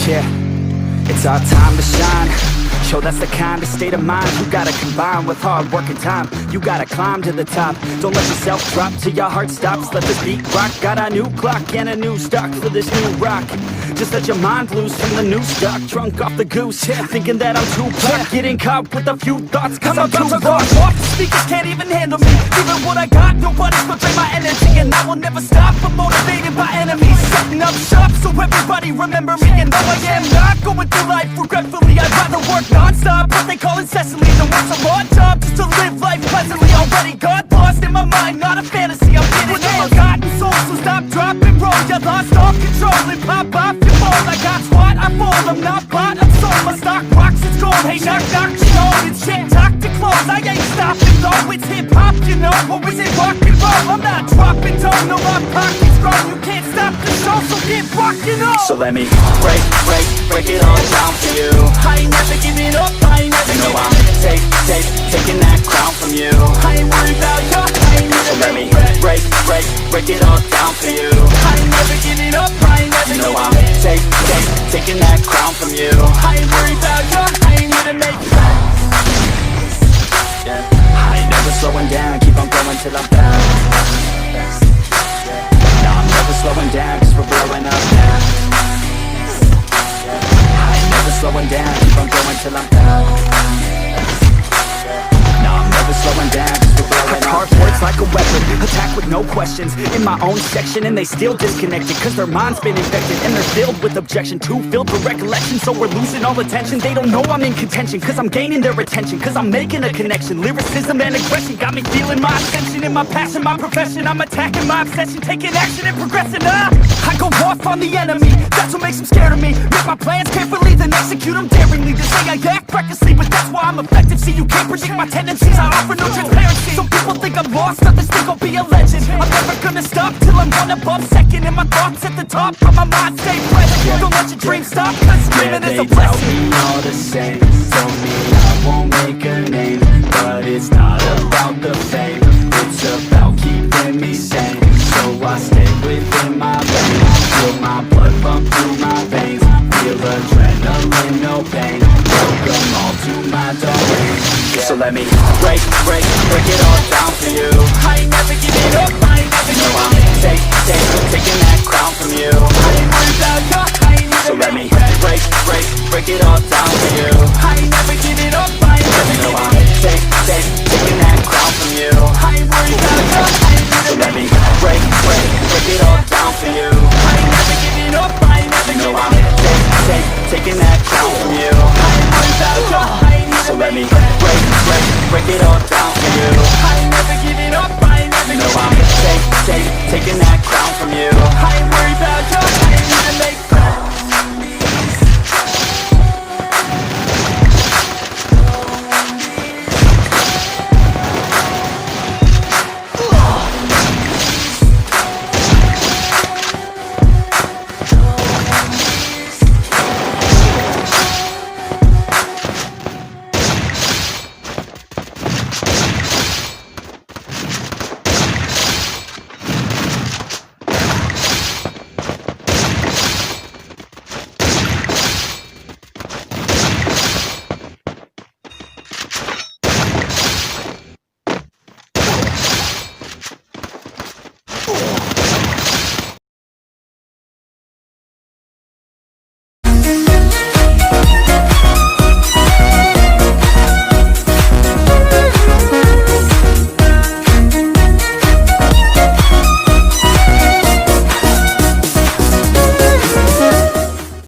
Yeah, it's our time to shine. Yo, that's the kind of state of mind you gotta combine with hard work and time. You gotta climb to the top. Don't let yourself drop till your heart stops. Let this beat rock. Got a new clock and a new stock for this new rock. Just let your mind loose from the new stock. Drunk off the goose, yeah, thinking that I'm too pop. Getting caught with a few thoughts cause I'm too lost. Speakers can't even handle me. Even what I got, nobody's gonna drain my energy. And I will never stop, I'm motivated by enemies. Setting up shop so everybody remember me. And though I am not going through life regretfully, I'd rather work non-stop, what they call incessantly, than work some odd job just to live life pleasantly. Already got lost in my mind, not a fantasy, I'm getting it. Forgotten soul, so stop, drop, and roll. You lost all control and pop off your ball. I got squat, I fall, I'm not bought, I'm sold. My stock rocks, it's gold. Hey, knock, knock, you know it's shit, talk to close. I ain't stopping though, it's hip-hop, you know. Or is it rock and roll? I'm not dropping tone, no, my pocket's grown. You can't stop the show, so get rockin' on. So let me break it all down for you. I ain't never giving up, I ain't never giving up. Taking that crown from you. I ain't worried about you, I ain't never. So let me break it all down for you. I ain't never giving up, I ain't never giving up. I'm taking that crown from you. I ain't worried about you, I ain't here to make you. Yeah, I ain't never slowing down, keep on going till I'm down. No, I'm never slowing down, cause we're blowing up now. I ain't never slowing down, keep on going till I'm down. No, I'm never slowing down, cause we're blowing up. Hard words like a weapon, attack with no questions. In my own section and they still disconnected, cause their mind's been infected and they're filled with objection. Too filled with recollection, so we're losing all attention. They don't know I'm in contention, cause I'm gaining their attention. Cause I'm making a connection, lyricism and aggression got me feeling my ascension. In my passion, my profession, I'm attacking my obsession. Taking action and progressing up. I go off on the enemy, that's what makes them scared of me. Make my plans carefully, then execute them daringly. They say I act recklessly, but that's why I'm effective. See, you can't predict my tendencies, I offer no transparency. Some people think I'm lost, others think I'll be a legend. I'm never gonna stop till I'm one above second. And my thoughts at the top, but my mind stay present. Don't let your dreams stop, cause dreaming is a blessing. They tell me all the same, told me I won't make a name. But it's not about the fame, it's about keeping me sane. So I stay within my lane, feel my blood pump through my veins. Feel adrenaline, no pain, welcome all to my domain. So let me break it all down for you. I ain't never giving up, I ain't never giving up. I'm taking that crown from you. I ain't worried about you, I ain't never. So let me break it all down for you. I ain't never